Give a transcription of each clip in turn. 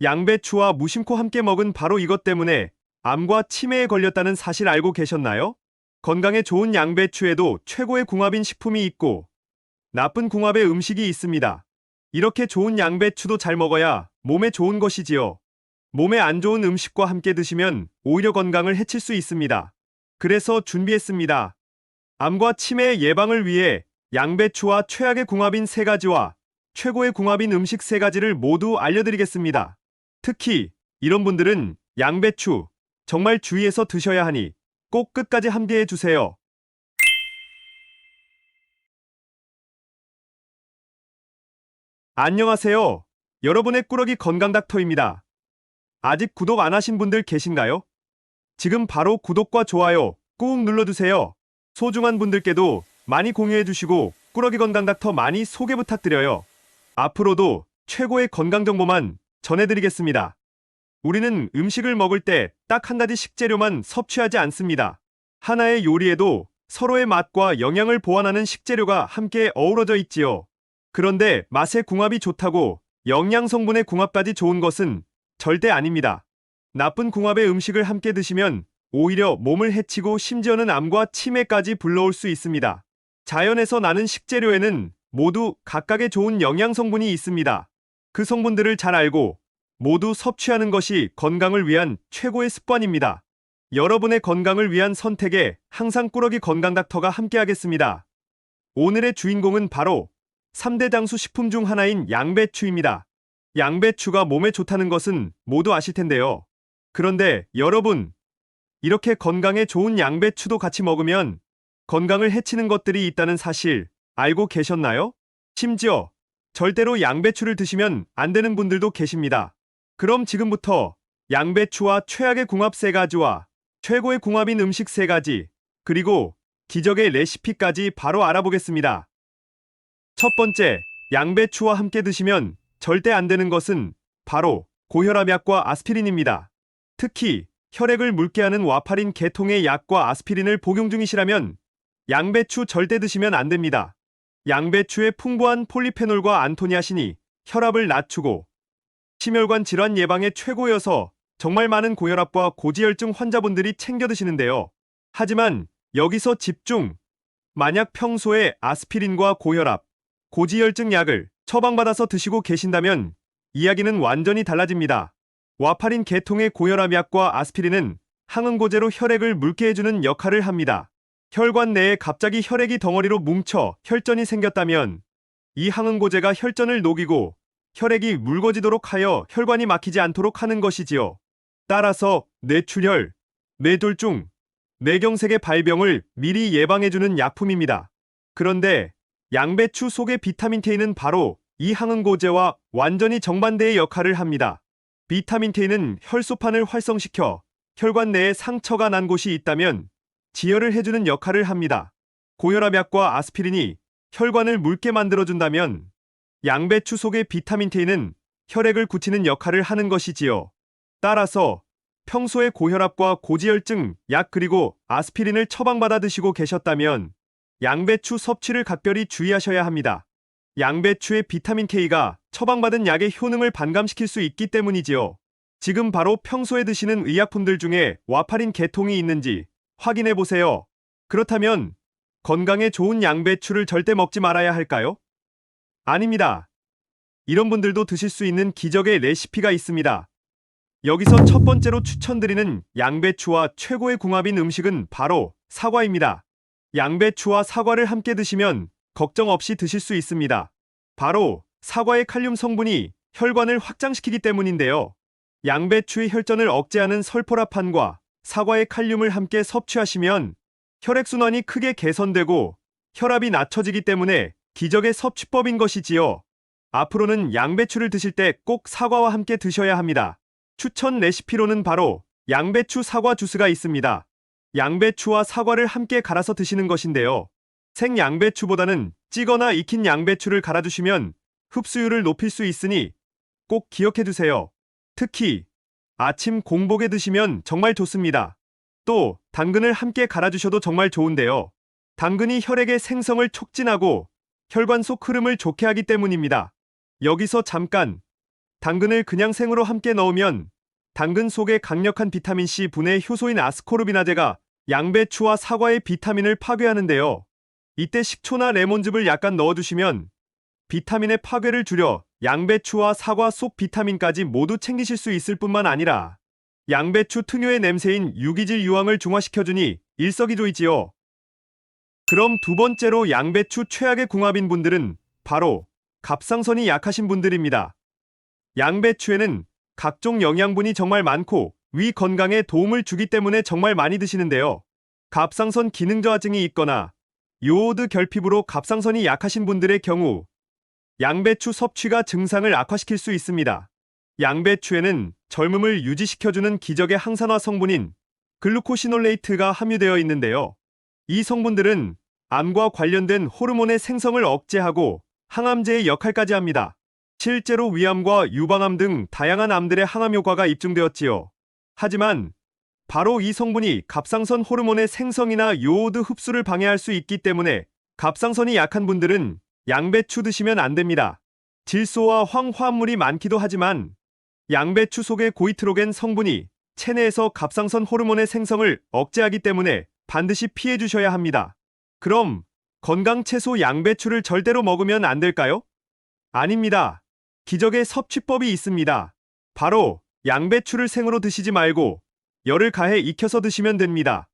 양배추와 무심코 함께 먹은 바로 이것 때문에 암과 치매에 걸렸다는 사실 알고 계셨나요? 건강에 좋은 양배추에도 최고의 궁합인 식품이 있고 나쁜 궁합의 음식이 있습니다. 이렇게 좋은 양배추도 잘 먹어야 몸에 좋은 것이지요. 몸에 안 좋은 음식과 함께 드시면 오히려 건강을 해칠 수 있습니다. 그래서 준비했습니다. 암과 치매 예방을 위해 양배추와 최악의 궁합인 세 가지와 최고의 궁합인 음식 세 가지를 모두 알려드리겠습니다. 특히 이런 분들은 양배추 정말 주의해서 드셔야 하니 꼭 끝까지 함께해 주세요. 안녕하세요. 여러분의 꾸러기 건강닥터입니다. 아직 구독 안 하신 분들 계신가요? 지금 바로 구독과 좋아요 꾹 눌러주세요. 소중한 분들께도 많이 공유해 주시고 꾸러기 건강닥터 많이 소개 부탁드려요. 앞으로도 최고의 건강 정보만 전해드리겠습니다. 우리는 음식을 먹을 때 딱 한 가지 식재료만 섭취하지 않습니다. 하나의 요리에도 서로의 맛과 영양을 보완하는 식재료가 함께 어우러져 있지요. 그런데 맛의 궁합이 좋다고 영양 성분의 궁합까지 좋은 것은 절대 아닙니다. 나쁜 궁합의 음식을 함께 드시면 오히려 몸을 해치고 심지어는 암과 치매까지 불러올 수 있습니다. 자연에서 나는 식재료에는 모두 각각의 좋은 영양 성분이 있습니다. 그 성분들을 잘 알고 모두 섭취하는 것이 건강을 위한 최고의 습관입니다. 여러분의 건강을 위한 선택에 항상 꾸러기 건강닥터가 함께하겠습니다. 오늘의 주인공은 바로 3대 장수 식품 중 하나인 양배추입니다. 양배추가 몸에 좋다는 것은 모두 아실 텐데요. 그런데 여러분, 이렇게 건강에 좋은 양배추도 같이 먹으면 건강을 해치는 것들이 있다는 사실 알고 계셨나요? 심지어 절대로 양배추를 드시면 안 되는 분들도 계십니다. 그럼 지금부터 양배추와 최악의 궁합 세 가지와 최고의 궁합인 음식 세 가지, 그리고 기적의 레시피까지 바로 알아보겠습니다. 첫 번째, 양배추와 함께 드시면 절대 안 되는 것은 바로 고혈압 약과 아스피린입니다. 특히 혈액을 묽게 하는 와파린 계통의 약과 아스피린을 복용 중이시라면 양배추 절대 드시면 안 됩니다. 양배추의 풍부한 폴리페놀과 안토니아신이 혈압을 낮추고 심혈관 질환 예방에 최고여서 정말 많은 고혈압과 고지혈증 환자분들이 챙겨 드시는데요. 하지만 여기서 집중! 만약 평소에 아스피린과 고혈압, 고지혈증 약을 처방받아서 드시고 계신다면 이야기는 완전히 달라집니다. 와파린 계통의 고혈압 약과 아스피린은 항응고제로 혈액을 묽게 해주는 역할을 합니다. 혈관 내에 갑자기 혈액이 덩어리로 뭉쳐 혈전이 생겼다면 이 항응고제가 혈전을 녹이고 혈액이 묽어지도록 하여 혈관이 막히지 않도록 하는 것이지요. 따라서 뇌출혈, 뇌졸중, 뇌경색의 발병을 미리 예방해주는 약품입니다. 그런데 양배추 속의 비타민 K는 바로 이 항응고제와 완전히 정반대의 역할을 합니다. 비타민 K는 혈소판을 활성시켜 혈관 내에 상처가 난 곳이 있다면 지혈을 해주는 역할을 합니다. 고혈압 약과 아스피린이 혈관을 묽게 만들어준다면 양배추 속의 비타민 K는 혈액을 굳히는 역할을 하는 것이지요. 따라서 평소에 고혈압과 고지혈증 약 그리고 아스피린을 처방받아 드시고 계셨다면 양배추 섭취를 각별히 주의하셔야 합니다. 양배추의 비타민 K가 처방받은 약의 효능을 반감시킬 수 있기 때문이지요. 지금 바로 평소에 드시는 의약품들 중에 와파린 계통이 있는지 확인해 보세요. 그렇다면 건강에 좋은 양배추를 절대 먹지 말아야 할까요? 아닙니다. 이런 분들도 드실 수 있는 기적의 레시피가 있습니다. 여기서 첫 번째로 추천드리는 양배추와 최고의 궁합인 음식은 바로 사과입니다. 양배추와 사과를 함께 드시면 걱정 없이 드실 수 있습니다. 바로 사과의 칼륨 성분이 혈관을 확장시키기 때문인데요. 양배추의 혈전을 억제하는 설포라판과 사과의 칼륨을 함께 섭취하시면 혈액순환이 크게 개선되고 혈압이 낮춰지기 때문에 기적의 섭취법인 것이지요. 앞으로는 양배추를 드실 때 꼭 사과와 함께 드셔야 합니다. 추천 레시피로는 바로 양배추 사과 주스가 있습니다. 양배추와 사과를 함께 갈아서 드시는 것인데요. 생 양배추보다는 찌거나 익힌 양배추를 갈아주시면 흡수율을 높일 수 있으니 꼭 기억해 두세요. 특히 아침 공복에 드시면 정말 좋습니다. 또 당근을 함께 갈아주셔도 정말 좋은데요. 당근이 혈액의 생성을 촉진하고 혈관 속 흐름을 좋게 하기 때문입니다. 여기서 잠깐! 당근을 그냥 생으로 함께 넣으면 당근 속의 강력한 비타민C 분해 효소인 아스코르비나제가 양배추와 사과의 비타민을 파괴하는데요. 이때 식초나 레몬즙을 약간 넣어주시면 비타민의 파괴를 줄여 양배추와 사과 속 비타민까지 모두 챙기실 수 있을 뿐만 아니라 양배추 특유의 냄새인 유기질 유황을 중화시켜주니 일석이조이지요. 그럼 두 번째로 양배추 최악의 궁합인 분들은 바로 갑상선이 약하신 분들입니다. 양배추에는 각종 영양분이 정말 많고 위 건강에 도움을 주기 때문에 정말 많이 드시는데요. 갑상선 기능 저하증이 있거나 요오드 결핍으로 갑상선이 약하신 분들의 경우 양배추 섭취가 증상을 악화시킬 수 있습니다. 양배추에는 젊음을 유지시켜주는 기적의 항산화 성분인 글루코시놀레이트가 함유되어 있는데요. 이 성분들은 암과 관련된 호르몬의 생성을 억제하고 항암제의 역할까지 합니다. 실제로 위암과 유방암 등 다양한 암들의 항암 효과가 입증되었지요. 하지만 바로 이 성분이 갑상선 호르몬의 생성이나 요오드 흡수를 방해할 수 있기 때문에 갑상선이 약한 분들은 양배추 드시면 안 됩니다. 질소와 황화합물이 많기도 하지만 양배추 속의 고이트로겐 성분이 체내에서 갑상선 호르몬의 생성을 억제하기 때문에 반드시 피해 주셔야 합니다. 그럼 건강 채소 양배추를 절대로 먹으면 안 될까요? 아닙니다. 기적의 섭취법이 있습니다. 바로 양배추를 생으로 드시지 말고 열을 가해 익혀서 드시면 됩니다.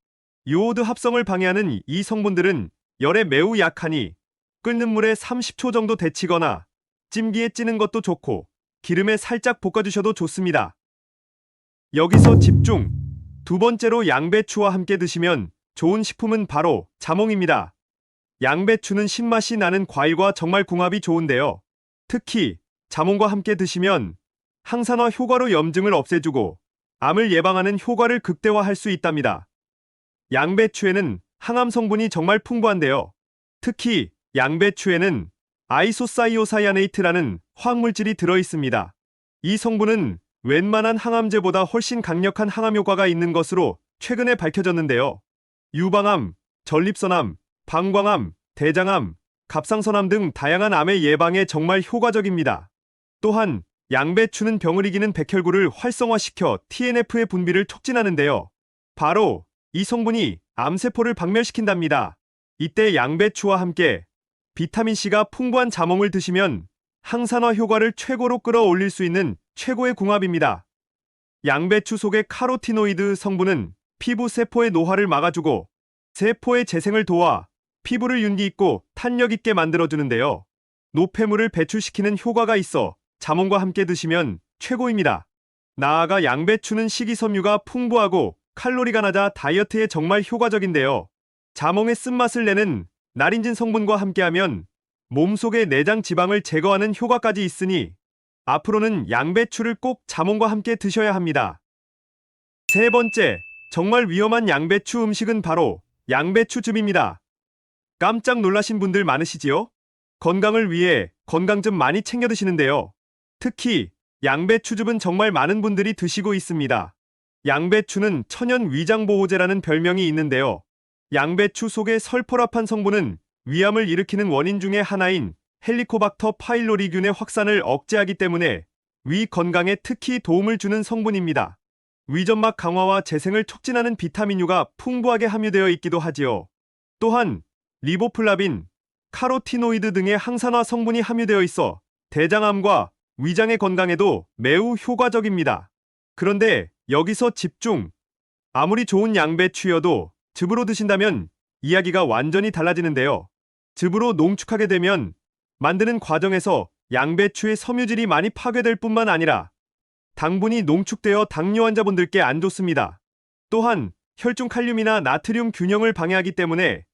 요오드 합성을 방해하는 이 성분들은 열에 매우 약하니 끓는 물에 30초 정도 데치거나 찜기에 찌는 것도 좋고 기름에 살짝 볶아주셔도 좋습니다. 여기서 집중! 두 번째로 양배추와 함께 드시면 좋은 식품은 바로 자몽입니다. 양배추는 신맛이 나는 과일과 정말 궁합이 좋은데요. 특히 자몽과 함께 드시면 항산화 효과로 염증을 없애주고 암을 예방하는 효과를 극대화할 수 있답니다. 양배추에는 항암 성분이 정말 풍부한데요. 특히 양배추에는 아이소사이오사야네이트라는 화학물질이 들어있습니다. 이 성분은 웬만한 항암제보다 훨씬 강력한 항암 효과가 있는 것으로 최근에 밝혀졌는데요. 유방암, 전립선암, 방광암, 대장암, 갑상선암 등 다양한 암의 예방에 정말 효과적입니다. 또한 양배추는 병을 이기는 백혈구를 활성화시켜 TNF의 분비를 촉진하는데요. 바로 이 성분이 암세포를 박멸시킨답니다. 이때 양배추와 함께 비타민C가 풍부한 자몽을 드시면 항산화 효과를 최고로 끌어올릴 수 있는 최고의 궁합입니다. 양배추 속의 카로티노이드 성분은 피부 세포의 노화를 막아주고 세포의 재생을 도와 피부를 윤기 있고 탄력 있게 만들어주는데요. 노폐물을 배출시키는 효과가 있어 자몽과 함께 드시면 최고입니다. 나아가 양배추는 식이섬유가 풍부하고 칼로리가 낮아 다이어트에 정말 효과적인데요. 자몽의 쓴맛을 내는 나린진 성분과 함께하면 몸속의 내장 지방을 제거하는 효과까지 있으니 앞으로는 양배추를 꼭 자몽과 함께 드셔야 합니다. 세 번째, 정말 위험한 양배추 음식은 바로 양배추즙입니다. 깜짝 놀라신 분들 많으시지요? 건강을 위해 건강즙 많이 챙겨 드시는데요. 특히 양배추즙은 정말 많은 분들이 드시고 있습니다. 양배추는 천연 위장보호제라는 별명이 있는데요. 양배추 속의 설포라판 성분은 위암을 일으키는 원인 중의 하나인 헬리코박터 파일로리균의 확산을 억제하기 때문에 위 건강에 특히 도움을 주는 성분입니다. 위점막 강화와 재생을 촉진하는 비타민 U가 풍부하게 함유되어 있기도 하지요. 또한 리보플라빈, 카로티노이드 등의 항산화 성분이 함유되어 있어 대장암과 위장의 건강에도 매우 효과적입니다. 그런데 여기서 집중! 아무리 좋은 양배추여도 즙으로 드신다면 이야기가 완전히 달라지는데요. 즙으로 농축하게 되면 만드는 과정에서 양배추의 섬유질이 많이 파괴될 뿐만 아니라 당분이 농축되어 당뇨 환자분들께 안 좋습니다. 또한 혈중 칼륨이나 나트륨 균형을 방해하기 때문에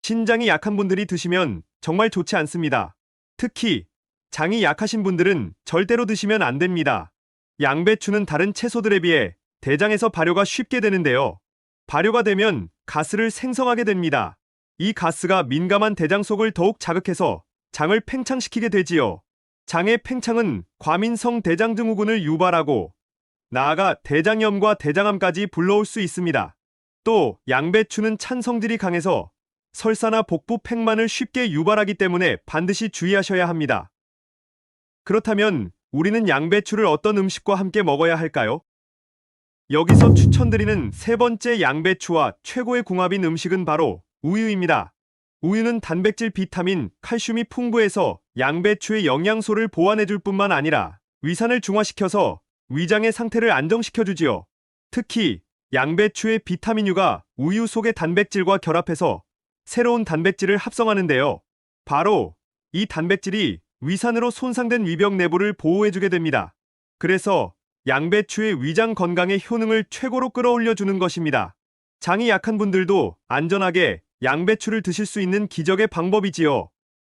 신장이 약한 분들이 드시면 정말 좋지 않습니다. 특히 장이 약하신 분들은 절대로 드시면 안 됩니다. 양배추는 다른 채소들에 비해 대장에서 발효가 쉽게 되는데요. 발효가 되면 가스를 생성하게 됩니다. 이 가스가 민감한 대장 속을 더욱 자극해서 장을 팽창시키게 되지요. 장의 팽창은 과민성 대장증후군을 유발하고 나아가 대장염과 대장암까지 불러올 수 있습니다. 또 양배추는 찬 성질이 강해서 설사나 복부 팽만을 쉽게 유발하기 때문에 반드시 주의하셔야 합니다. 그렇다면 우리는 양배추를 어떤 음식과 함께 먹어야 할까요? 여기서 추천드리는 세 번째 양배추와 최고의 궁합인 음식은 바로 우유입니다. 우유는 단백질, 비타민, 칼슘이 풍부해서 양배추의 영양소를 보완해줄 뿐만 아니라 위산을 중화시켜서 위장의 상태를 안정시켜주지요. 특히 양배추의 비타민 U가 우유 속의 단백질과 결합해서 새로운 단백질을 합성하는데요. 바로 이 단백질이 위산으로 손상된 위벽 내부를 보호해주게 됩니다. 그래서 양배추의 위장 건강의 효능을 최고로 끌어올려주는 것입니다. 장이 약한 분들도 안전하게 양배추를 드실 수 있는 기적의 방법이지요.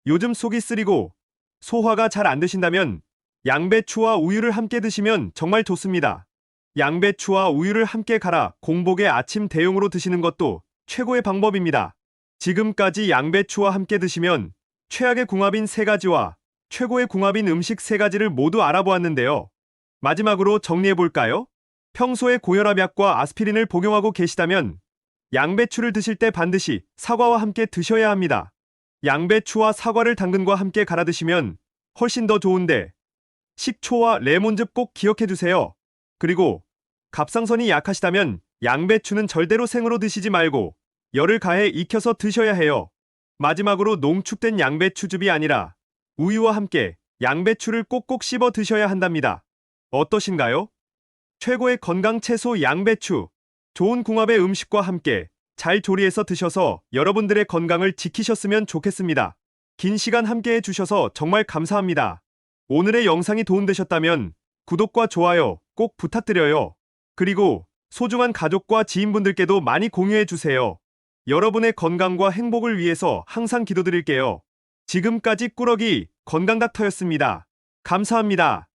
요즘 속이 쓰리고 소화가 잘 안 되신다면 양배추와 우유를 함께 드시면 정말 좋습니다. 양배추와 우유를 함께 갈아 공복에 아침 대용으로 드시는 것도 최고의 방법입니다. 지금까지 양배추와 함께 드시면 최악의 궁합인 세 가지와 최고의 궁합인 음식 세 가지를 모두 알아보았는데요. 마지막으로 정리해볼까요? 평소에 고혈압약과 아스피린을 복용하고 계시다면 양배추를 드실 때 반드시 사과와 함께 드셔야 합니다. 양배추와 사과를 당근과 함께 갈아 드시면 훨씬 더 좋은데 식초와 레몬즙 꼭 기억해 두세요. 그리고 갑상선이 약하시다면 양배추는 절대로 생으로 드시지 말고 열을 가해 익혀서 드셔야 해요. 마지막으로 농축된 양배추즙이 아니라 우유와 함께 양배추를 꼭꼭 씹어 드셔야 한답니다. 어떠신가요? 최고의 건강 채소 양배추. 좋은 궁합의 음식과 함께 잘 조리해서 드셔서 여러분들의 건강을 지키셨으면 좋겠습니다. 긴 시간 함께 해주셔서 정말 감사합니다. 오늘의 영상이 도움되셨다면 구독과 좋아요 꼭 부탁드려요. 그리고 소중한 가족과 지인분들께도 많이 공유해주세요. 여러분의 건강과 행복을 위해서 항상 기도드릴게요. 지금까지 꾸러기 건강닥터였습니다. 감사합니다.